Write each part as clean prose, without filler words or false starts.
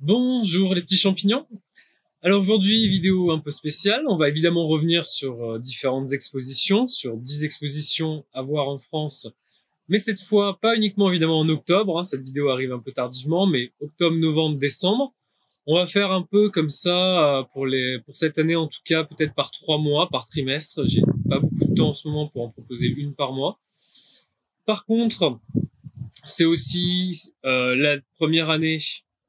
Bonjour les petits champignons. Alors aujourd'hui, vidéo un peu spéciale. On va évidemment revenir sur différentes expositions, sur 10 expositions à voir en France. Mais cette fois, pas uniquement évidemment en octobre. Cette vidéo arrive un peu tardivement, mais octobre, novembre, décembre. On va faire un peu comme ça pour cette année en tout cas, peut-être par 3 mois, par trimestre. J'ai pas beaucoup de temps en ce moment pour en proposer une par mois. Par contre, c'est aussi la première année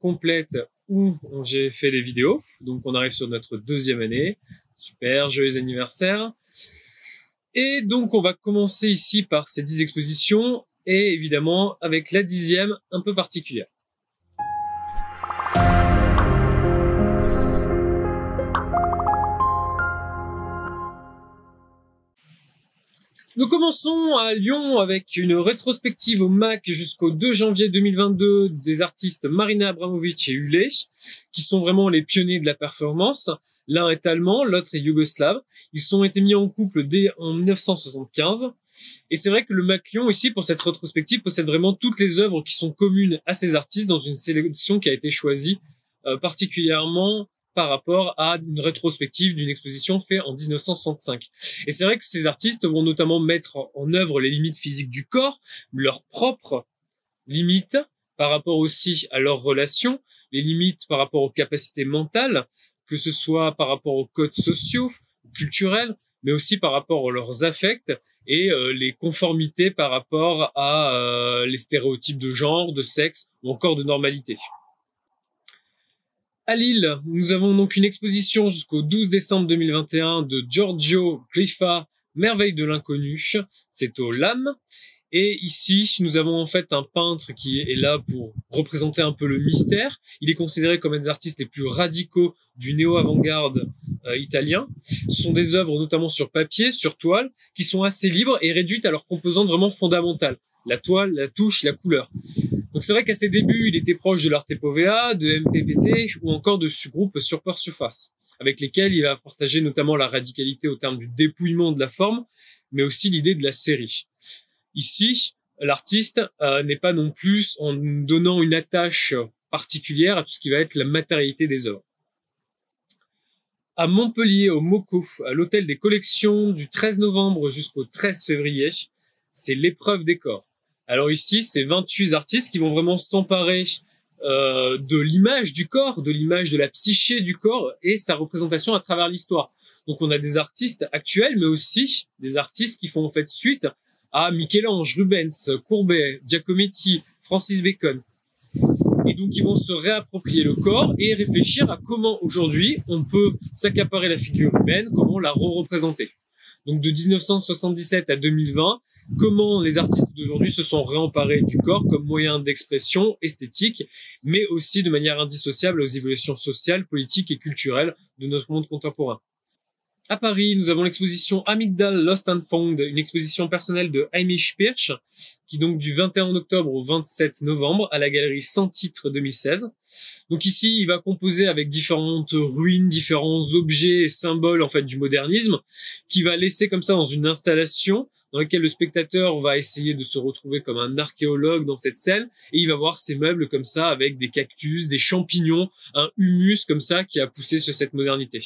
complète où j'ai fait les vidéos. Donc on arrive sur notre deuxième année. Super, joyeux anniversaire. Et donc on va commencer ici par ces 10 expositions et évidemment avec la 10e un peu particulière. Nous commençons à Lyon avec une rétrospective au MAC jusqu'au 2 janvier 2022 des artistes Marina Abramovic et Ulay, qui sont vraiment les pionniers de la performance. L'un est allemand, l'autre est yougoslave. Ils ont été mis en couple dès en 1975. Et c'est vrai que le MAC Lyon, ici, pour cette rétrospective, possède vraiment toutes les œuvres qui sont communes à ces artistes dans une sélection qui a été choisie particulièrement par rapport à une rétrospective d'une exposition faite en 1965. Et c'est vrai que ces artistes vont notamment mettre en œuvre les limites physiques du corps, leurs propres limites par rapport aussi à leurs relations, les limites par rapport aux capacités mentales, que ce soit par rapport aux codes sociaux, culturels, mais aussi par rapport à leurs affects et les conformités par rapport à les stéréotypes de genre, de sexe ou encore de normalité. À Lille, nous avons donc une exposition jusqu'au 12 décembre 2021 de Giorgio Griffa, Merveille de l'inconnu. C'est au LAM. Et ici, nous avons en fait un peintre qui est là pour représenter un peu le mystère. Il est considéré comme un des artistes les plus radicaux du néo-avant-garde italien. Ce sont des œuvres notamment sur papier, sur toile, qui sont assez libres et réduites à leurs composantes vraiment fondamentales. La toile, la touche, la couleur. Donc c'est vrai qu'à ses débuts, il était proche de l'Arte Povera, de MPPT ou encore de ce groupe Super Surface, avec lesquels il va partager notamment la radicalité au terme du dépouillement de la forme, mais aussi l'idée de la série. Ici, l'artiste n'est pas non plus en donnant une attache particulière à tout ce qui va être la matérialité des œuvres. À Montpellier, au MoCo, à l'hôtel des collections, du 13 novembre jusqu'au 13 février, c'est l'épreuve des corps. Alors ici, c'est 28 artistes qui vont vraiment s'emparer de l'image du corps, de l'image de la psyché du corps et sa représentation à travers l'histoire. Donc on a des artistes actuels, mais aussi des artistes qui font en fait suite à Michel-Ange, Rubens, Courbet, Giacometti, Francis Bacon. Et donc ils vont se réapproprier le corps et réfléchir à comment aujourd'hui on peut s'accaparer la figure humaine, comment la re-représenter. Donc de 1977 à 2020, comment les artistes d'aujourd'hui se sont réemparés du corps comme moyen d'expression esthétique, mais aussi de manière indissociable aux évolutions sociales, politiques et culturelles de notre monde contemporain. À Paris, nous avons l'exposition Amygdale Lost and Found, une exposition personnelle de Heinrich Pirch, qui donc du 21 octobre au 27 novembre à la galerie Sans Titre 2016. Donc ici, il va composer avec différentes ruines, différents objets et symboles en fait du modernisme, qui va laisser comme ça dans une installation dans laquelle le spectateur va essayer de se retrouver comme un archéologue dans cette scène, et il va voir ces meubles comme ça avec des cactus, des champignons, un humus comme ça qui a poussé sur cette modernité.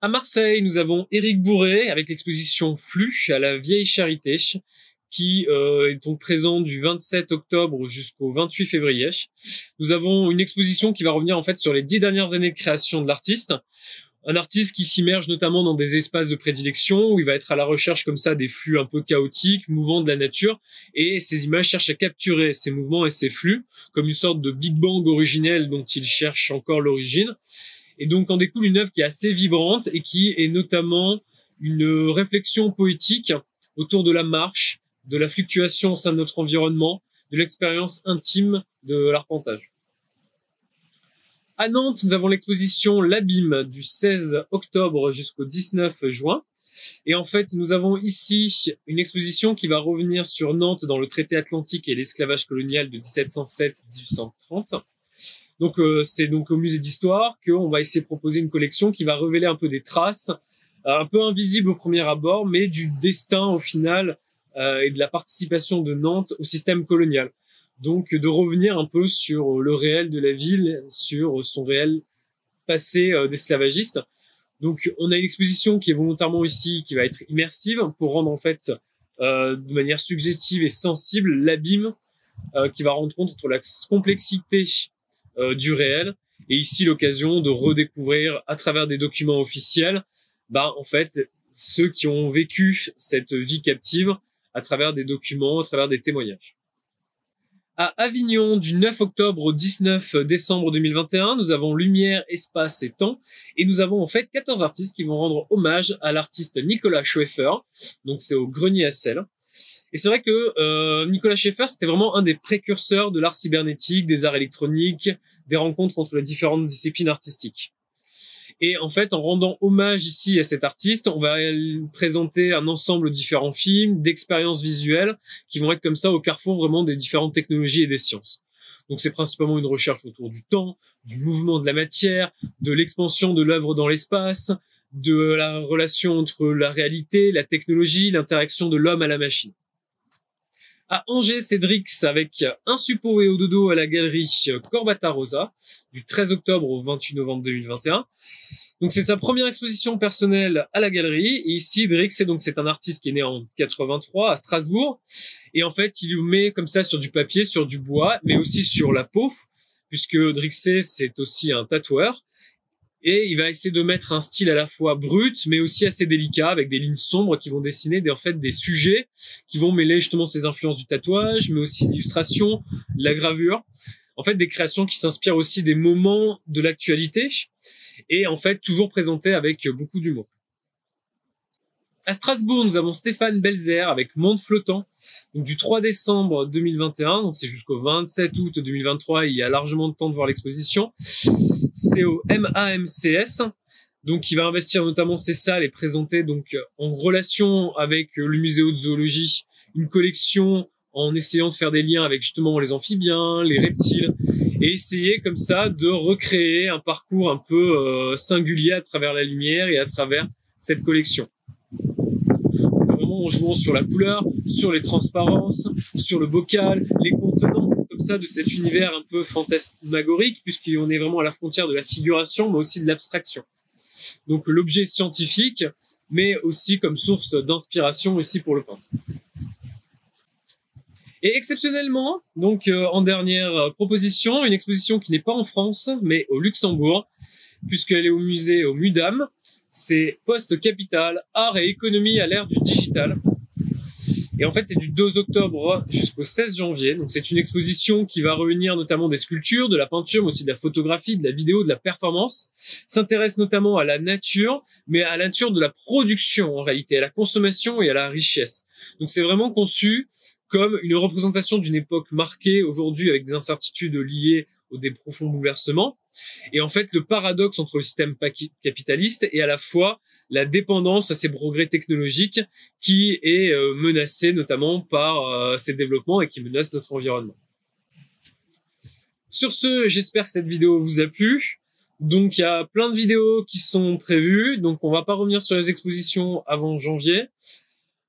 À Marseille, nous avons Éric Bourré avec l'exposition Flux à la Vieille Charité, qui est donc présent du 27 octobre jusqu'au 28 février. Nous avons une exposition qui va revenir en fait sur les 10 dernières années de création de l'artiste. Un artiste qui s'immerge notamment dans des espaces de prédilection où il va être à la recherche comme ça des flux un peu chaotiques, mouvants de la nature, et ces images cherchent à capturer ces mouvements et ces flux comme une sorte de Big Bang originel dont il cherche encore l'origine. Et donc en découle une œuvre qui est assez vibrante et qui est notamment une réflexion poétique autour de la marche, de la fluctuation au sein de notre environnement, de l'expérience intime de l'arpentage. À Nantes, nous avons l'exposition L'Abîme du 16 octobre jusqu'au 19 juin. Et en fait, nous avons ici une exposition qui va revenir sur Nantes dans le traité atlantique et l'esclavage colonial de 1707-1830. Donc c'est donc au musée d'histoire qu'on va essayer de proposer une collection qui va révéler un peu des traces, un peu invisibles au premier abord, mais du destin au final et de la participation de Nantes au système colonial. donc de revenir un peu sur le réel de la ville, sur son réel passé d'esclavagiste. Donc on a une exposition qui est volontairement ici, qui va être immersive, pour rendre en fait de manière subjective et sensible l'abîme qui va rendre compte entre la complexité du réel, et ici l'occasion de redécouvrir à travers des documents officiels, en fait, ceux qui ont vécu cette vie captive à travers des documents, à travers des témoignages. À Avignon, du 9 octobre au 19 décembre 2021, nous avons Lumière, Espace et Temps. Et nous avons en fait 14 artistes qui vont rendre hommage à l'artiste Nicolas Schoeffer. Donc c'est au Grenier à Sel. Et c'est vrai que Nicolas Schoeffer, c'était vraiment un des précurseurs de l'art cybernétique, des arts électroniques, des rencontres entre les différentes disciplines artistiques. Et en fait, en rendant hommage ici à cet artiste, on va présenter un ensemble de différents films, d'expériences visuelles qui vont être comme ça au carrefour vraiment des différentes technologies et des sciences. Donc c'est principalement une recherche autour du temps, du mouvement de la matière, de l'expansion de l'œuvre dans l'espace, de la relation entre la réalité, la technologie, l'interaction de l'homme à la machine. À Angers, c'est Drix avec Un suppôt et au dodo à la galerie Corbata Rosa du 13 octobre au 28 novembre 2021. Donc c'est sa première exposition personnelle à la galerie. Et ici, Drix, c'est un artiste qui est né en 83 à Strasbourg. Et en fait, il met comme ça sur du papier, sur du bois, mais aussi sur la peau, puisque Drixé, c'est aussi un tatoueur. Et il va essayer de mettre un style à la fois brut, mais aussi assez délicat, avec des lignes sombres qui vont dessiner des sujets qui vont mêler justement ces influences du tatouage, mais aussi l'illustration, la gravure. En fait, des créations qui s'inspirent aussi des moments de l'actualité et en fait, toujours présentées avec beaucoup d'humour. À Strasbourg, nous avons Stéphane Belzer avec Monde flottant, donc du 3 décembre 2021, donc c'est jusqu'au 27 août 2023, il y a largement de temps de voir l'exposition. C'est au MAMCS, donc qui va investir notamment ces salles et présenter donc en relation avec le musée de zoologie une collection en essayant de faire des liens avec justement les amphibiens, les reptiles, et essayer comme ça de recréer un parcours un peu singulier à travers la lumière et à travers cette collection. Vraiment en jouant sur la couleur, sur les transparences, sur le bocal, les contenants, comme ça, de cet univers un peu fantasmagorique, puisqu'on est vraiment à la frontière de la figuration, mais aussi de l'abstraction. Donc l'objet scientifique, mais aussi comme source d'inspiration ici pour le peintre. Et exceptionnellement, donc en dernière proposition, une exposition qui n'est pas en France, mais au Luxembourg, puisqu'elle est au musée au MUDAM. C'est Post-Capital, art et économie à l'ère du digital. Et en fait, c'est du 2 octobre jusqu'au 16 janvier. Donc, c'est une exposition qui va réunir notamment des sculptures, de la peinture, mais aussi de la photographie, de la vidéo, de la performance. S'intéresse notamment à la nature, mais à la nature de la production, en réalité, à la consommation et à la richesse. Donc, c'est vraiment conçu comme une représentation d'une époque marquée aujourd'hui avec des incertitudes liées des profonds bouleversements. Et en fait, le paradoxe entre le système capitaliste et à la fois la dépendance à ces progrès technologiques qui est menacée notamment par ces développements et qui menace notre environnement. Sur ce, j'espère que cette vidéo vous a plu. Donc, il y a plein de vidéos qui sont prévues. Donc, on va pas revenir sur les expositions avant janvier.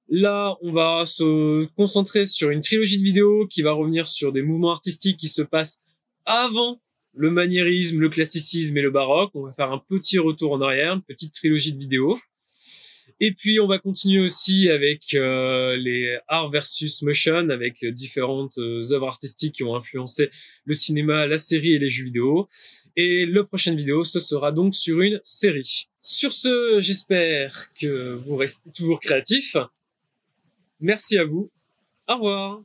Là, on va se concentrer sur une trilogie de vidéos qui va revenir sur des mouvements artistiques qui se passent avant le maniérisme, le classicisme et le baroque. On va faire un petit retour en arrière, une petite trilogie de vidéos. Et puis, on va continuer aussi avec les art versus motion, avec différentes œuvres artistiques qui ont influencé le cinéma, la série et les jeux vidéo. Et la prochaine vidéo, ce sera donc sur une série. Sur ce, j'espère que vous restez toujours créatifs. Merci à vous. Au revoir.